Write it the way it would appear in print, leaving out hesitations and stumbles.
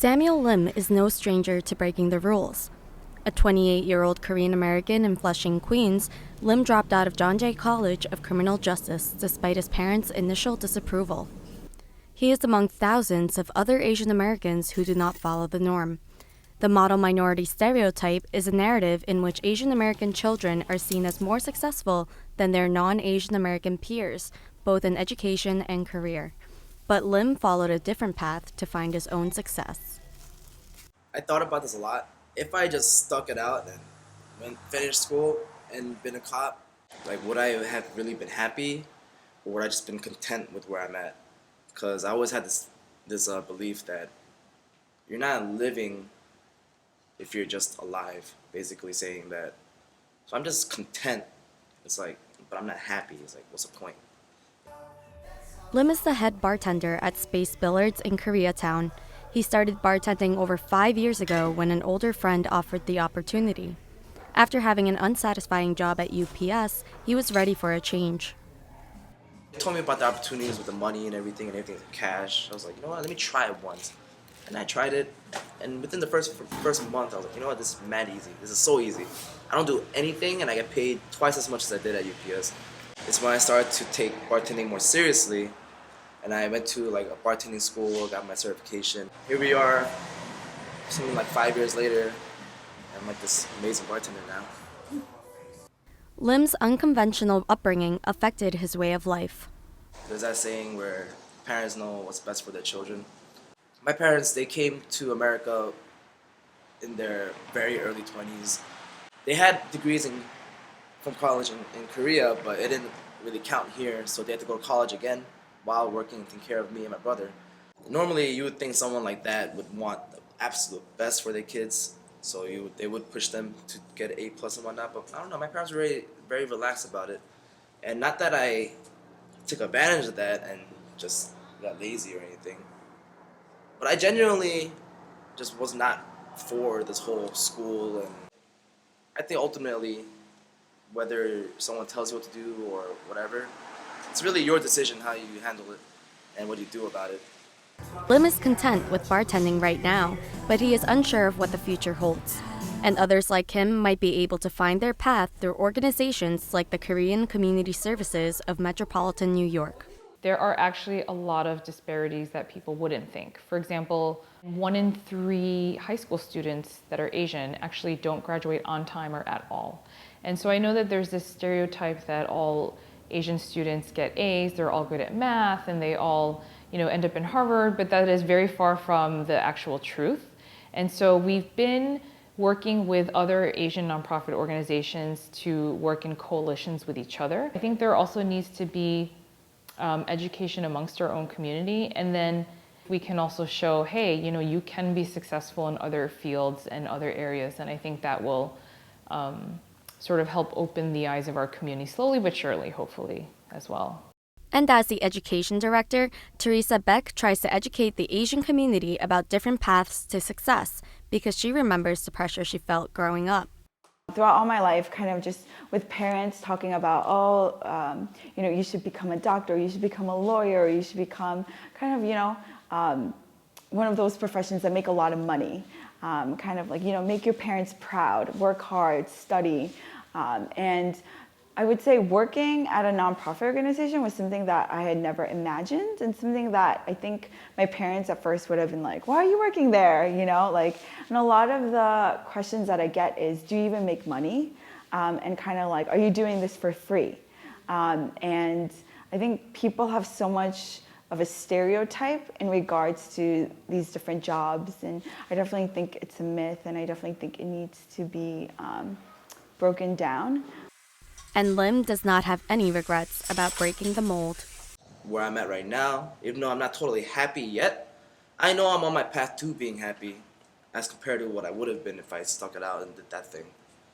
Samuel Lim is no stranger to breaking the rules. A 28-year-old Korean American in Flushing, Queens, Lim dropped out of John Jay College of Criminal Justice despite his parents' initial disapproval. He is among thousands of other Asian Americans who do not follow the norm. The model minority stereotype is a narrative in which Asian American children are seen as more successful than their non-Asian American peers, both in education and career. But Lim followed a different path to find his own success. I thought about this a lot. If I just stuck it out and finished school and been a cop, like would I have really been happy, or would I just been content with where I'm at? Because I always had this belief that you're not living if you're just alive. Basically saying that. So I'm just content. It's like, but I'm not happy. It's like, what's the point? Lim is the head bartender at Space Billards in Koreatown. He started bartending over 5 years ago when an older friend offered the opportunity. After having an unsatisfying job at UPS, he was ready for a change. They told me about the opportunities with the money and everything cash. I was like, you know what, let me try it once. And I tried it, and within the first month, I was like, you know what, this is mad easy. This is so easy. I don't do anything, and I get paid twice as much as I did at UPS. It's when I started to take bartending more seriously, and I went to like a bartending school, got my certification. Here we are, something like 5 years later, I'm like this amazing bartender now. Lim's unconventional upbringing affected his way of life. There's that saying where parents know what's best for their children. My parents, they came to America in their very early 20s. They had degrees from college in Korea, but it didn't really count here, so they had to go to college again while working and taking care of me and my brother. Normally, you would think someone like that would want the absolute best for their kids, so they would push them to get an A+ and whatnot, but I don't know, my parents were very, very relaxed about it. And not that I took advantage of that and just got lazy or anything, but I genuinely just was not for this whole school, and I think ultimately, whether someone tells you what to do or whatever, it's really your decision how you handle it and what you do about it. Lim is content with bartending right now, but he is unsure of what the future holds. And others like him might be able to find their path through organizations like the Korean Community Services of Metropolitan New York. There are actually a lot of disparities that people wouldn't think. For example, 1 in 3 high school students that are Asian actually don't graduate on time or at all. And so I know that there's this stereotype that all Asian students get A's, they're all good at math, and they all end up in Harvard, but that is very far from the actual truth. And so we've been working with other Asian nonprofit organizations to work in coalitions with each other. I think there also needs to be education amongst our own community, and then we can also show, hey, you can be successful in other fields and other areas, and I think that will sort of help open the eyes of our community slowly but surely, hopefully, as well. And as the education director, Teresa Beck tries to educate the Asian community about different paths to success because she remembers the pressure she felt growing up. Throughout all my life, kind of just with parents talking about, you should become a doctor, you should become a lawyer, you should become kind of, one of those professions that make a lot of money. Kind of like, make your parents proud, work hard, study. And I would say working at a nonprofit organization was something that I had never imagined, and something that I think my parents at first would have been like, why are you working there? And a lot of the questions that I get is, do you even make money? And kind of like, are you doing this for free? And I think people have so much of a stereotype in regards to these different jobs, and I definitely think it's a myth, and I definitely think it needs to be broken down. And Lim does not have any regrets about breaking the mold. Where I'm at right now, even though I'm not totally happy yet, I know I'm on my path to being happy as compared to what I would have been if I stuck it out and did that thing.